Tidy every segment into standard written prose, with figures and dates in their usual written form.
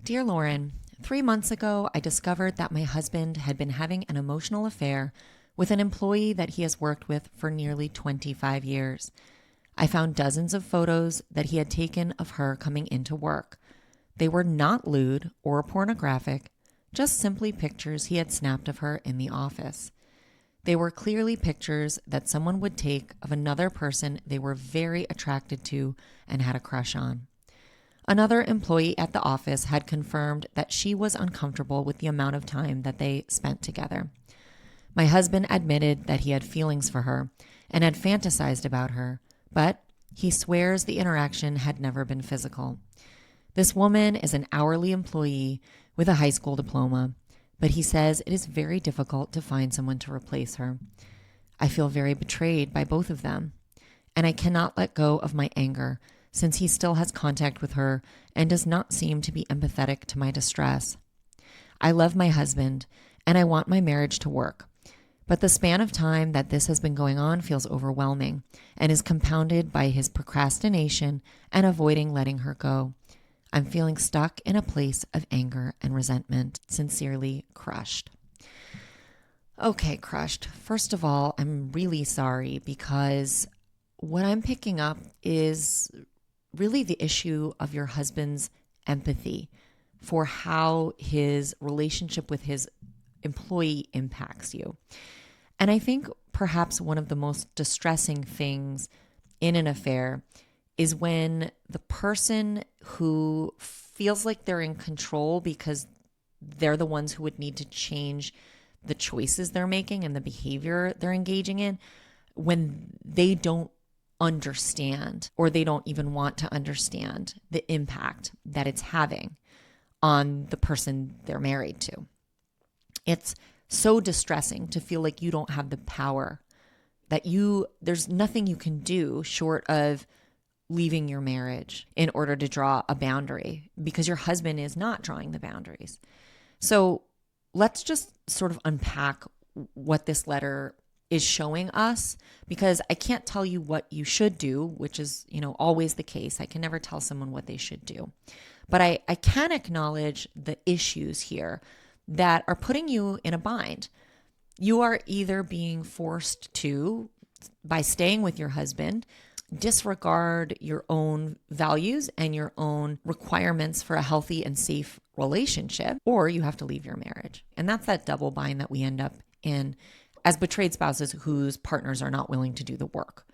Dear Lauren, 3 months ago, I discovered that my husband had been having an emotional affair with an employee that he has worked with for nearly 25 years. I found dozens of photos that he had taken of her coming into work. They were not lewd or pornographic, just simply pictures he had snapped of her in the office. They were clearly pictures that someone would take of another person they were very attracted to and had a crush on. Another employee at the office had confirmed that she was uncomfortable with the amount of time that they spent together. My husband admitted that he had feelings for her and had fantasized about her, but he swears the interaction had never been physical. This woman is an hourly employee with a high school diploma, but he says it is very difficult to find someone to replace her. I feel very betrayed by both of them, and I cannot let go of my anger since he still has contact with her and does not seem to be empathetic to my distress. I love my husband, and I want my marriage to work, but the span of time that this has been going on feels overwhelming and is compounded by his procrastination and avoiding letting her go. I'm feeling stuck in a place of anger and resentment. Sincerely, Crushed. Okay, Crushed. First of all, I'm really sorry because what I'm picking up is really the issue of your husband's empathy for how his relationship with his employee impacts you. And I think perhaps one of the most distressing things in an affair is when the person who feels like they're in control because they're the ones who would need to change the choices they're making and the behavior they're engaging in, when they don't understand or they don't even want to understand the impact that it's having on the person they're married to. It's so distressing to feel like you don't have the power, that there's nothing you can do short of leaving your marriage in order to draw a boundary because your husband is not drawing the boundaries. So let's just sort of unpack what this letter is showing us, because I can't tell you what you should do, which is, always the case. I can never tell someone what they should do. But I can acknowledge the issues here that are putting you in a bind. You are either being forced to, by staying with your husband, disregard your own values and your own requirements for a healthy and safe relationship, or you have to leave your marriage. And that's that double bind that we end up in as betrayed spouses whose partners are not willing to do the work.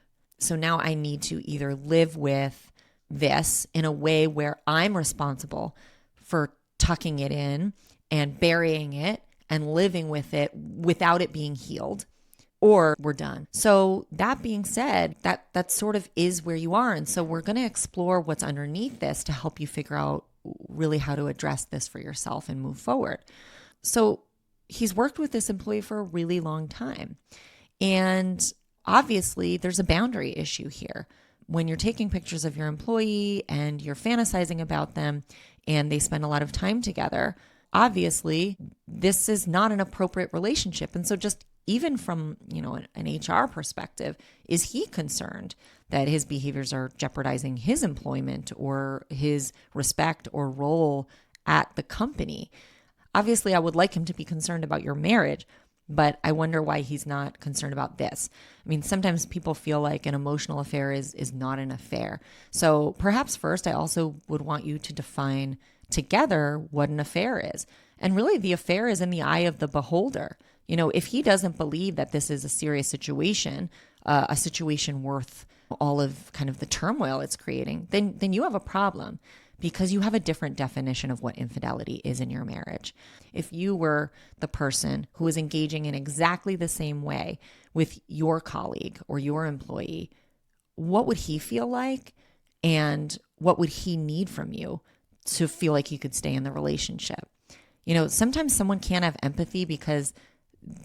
So now I need to either live with this in a way where I'm responsible for tucking it in and burying it and living with it without it being healed, or we're done. So that being said, that sort of is where you are. And so we're going to explore what's underneath this to help you figure out really how to address this for yourself and move forward. So he's worked with this employee for a really long time. And obviously there's a boundary issue here. When you're taking pictures of your employee and you're fantasizing about them and they spend a lot of time together, obviously this is not an appropriate relationship. And so just even from, an HR perspective, is he concerned that his behaviors are jeopardizing his employment or his respect or role at the company? Obviously, I would like him to be concerned about your marriage, but I wonder why he's not concerned about this. I mean, sometimes people feel like an emotional affair is not an affair. So perhaps first, I also would want you to define together what an affair is. And really, the affair is in the eye of the beholder. If he doesn't believe that this is a serious situation, a situation worth all of kind of the turmoil it's creating, then you have a problem, because you have a different definition of what infidelity is in your marriage. If you were the person who is engaging in exactly the same way with your colleague or your employee, what would he feel like? And what would he need from you to feel like you could stay in the relationship? Sometimes someone can't have empathy because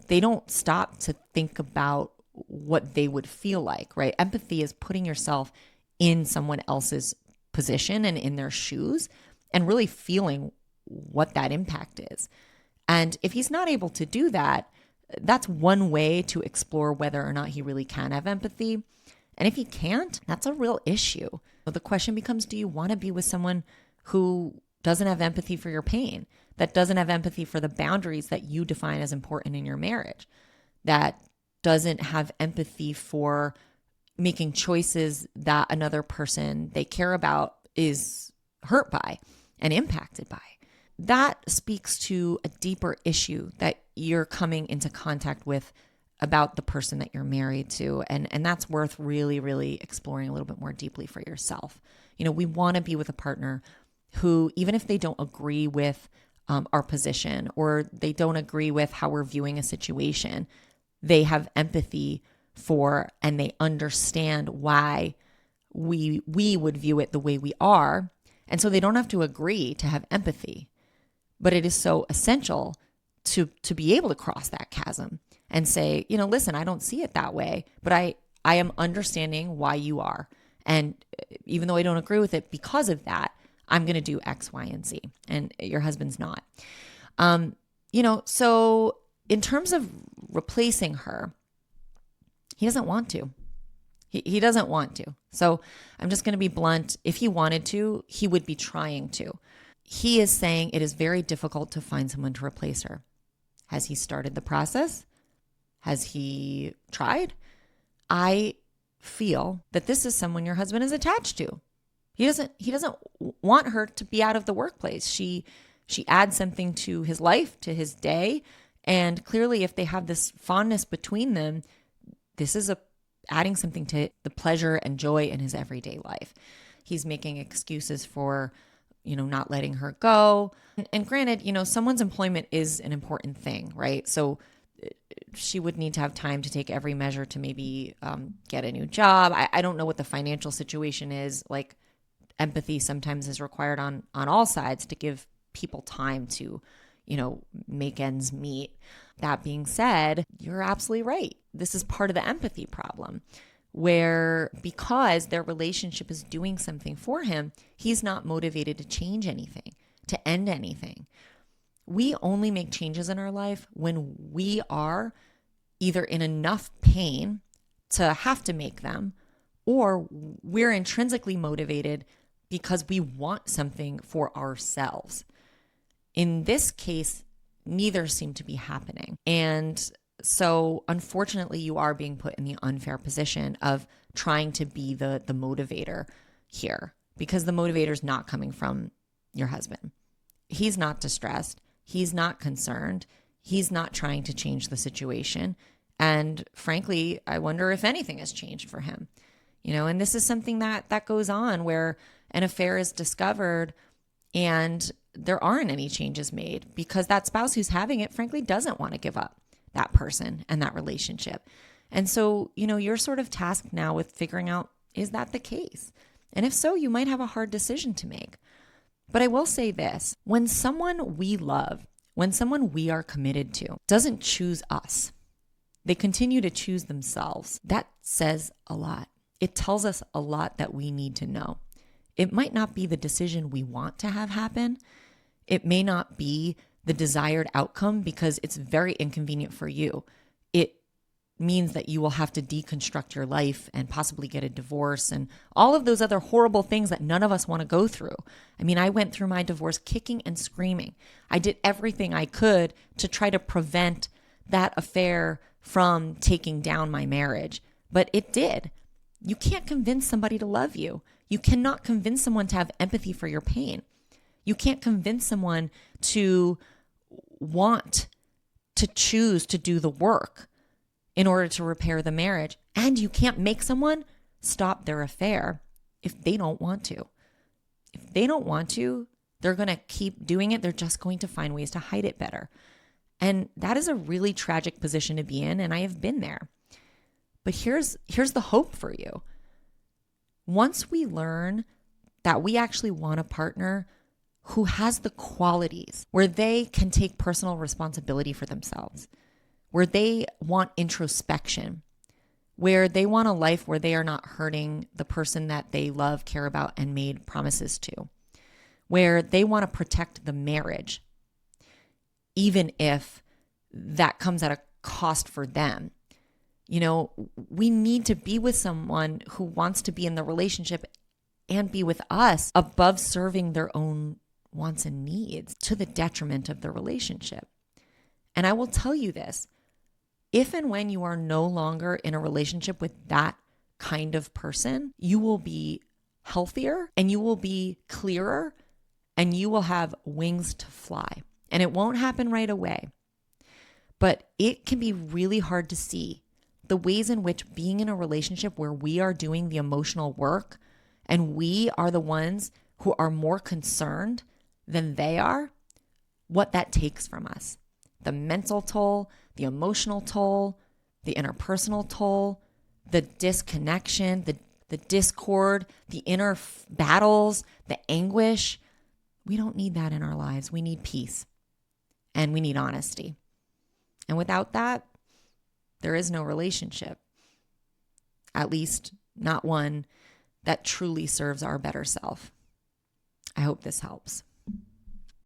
they don't stop to think about what they would feel like, right? Empathy is putting yourself in someone else's position and in their shoes and really feeling what that impact is. And if he's not able to do that, that's one way to explore whether or not he really can have empathy. And if he can't, that's a real issue. So the question becomes, do you want to be with someone who doesn't have empathy for your pain, that doesn't have empathy for the boundaries that you define as important in your marriage, that doesn't have empathy for making choices that another person they care about is hurt by and impacted by. That speaks to a deeper issue that you're coming into contact with about the person that you're married to. And that's worth really, really exploring a little bit more deeply for yourself. We want to be with a partner who, even if they don't agree with our position, or they don't agree with how we're viewing a situation, they have empathy for, and they understand why we would view it the way we are. And so they don't have to agree to have empathy. But it is so essential to be able to cross that chasm and say, listen, I don't see it that way, but I am understanding why you are. And even though I don't agree with it, because of that, I'm going to do X, Y, and Z. And your husband's not. So in terms of replacing her, he doesn't want to. He doesn't want to. So I'm just going to be blunt. If he wanted to, he would be trying to. He is saying it is very difficult to find someone to replace her. Has he started the process? Has he tried? I feel that this is someone your husband is attached to. He doesn't want her to be out of the workplace. She adds something to his life, to his day, and clearly if they have this fondness between them, this is adding something to the pleasure and joy in his everyday life. He's making excuses for not letting her go. And granted, someone's employment is an important thing, right? So she would need to have time to take every measure to maybe get a new job. I don't know what the financial situation is. Like, empathy sometimes is required on all sides to give people time to, make ends meet. That being said, you're absolutely right. This is part of the empathy problem, where because their relationship is doing something for him, he's not motivated to change anything, to end anything. We only make changes in our life when we are either in enough pain to have to make them, or we're intrinsically motivated because we want something for ourselves. In this case, neither seem to be happening. And so unfortunately, you are being put in the unfair position of trying to be the motivator here, because the motivator is not coming from your husband. He's not distressed. He's not concerned. He's not trying to change the situation. And frankly, I wonder if anything has changed for him. And this is something that goes on where an affair is discovered and there aren't any changes made because that spouse who's having it, frankly, doesn't want to give up that person and that relationship. And so, you're sort of tasked now with figuring out, is that the case? And if so, you might have a hard decision to make. But I will say this, when someone we love, when someone we are committed to doesn't choose us, they continue to choose themselves, that says a lot. It tells us a lot that we need to know. It might not be the decision we want to have happen. It may not be the desired outcome because it's very inconvenient for you. It means that you will have to deconstruct your life and possibly get a divorce and all of those other horrible things that none of us want to go through. I mean, I went through my divorce kicking and screaming. I did everything I could to try to prevent that affair from taking down my marriage, but it did. You can't convince somebody to love you. You cannot convince someone to have empathy for your pain. You can't convince someone to want to choose to do the work in order to repair the marriage. And you can't make someone stop their affair if they don't want to. If they don't want to, they're going to keep doing it. They're just going to find ways to hide it better. And that is a really tragic position to be in, and I have been there. But here's the hope for you. Once we learn that we actually want a partner who has the qualities where they can take personal responsibility for themselves, where they want introspection, where they want a life where they are not hurting the person that they love, care about, and made promises to, where they want to protect the marriage, even if that comes at a cost for them. We need to be with someone who wants to be in the relationship and be with us above serving their own wants and needs to the detriment of the relationship. And I will tell you this, if and when you are no longer in a relationship with that kind of person, you will be healthier and you will be clearer and you will have wings to fly. And it won't happen right away. But it can be really hard to see the ways in which being in a relationship where we are doing the emotional work and we are the ones who are more concerned than they are, what that takes from us. The mental toll, the emotional toll, the interpersonal toll, the disconnection, the discord, the inner battles, the anguish. We don't need that in our lives. We need peace and we need honesty. And without that, there is no relationship, at least not one that truly serves our better self. I hope this helps.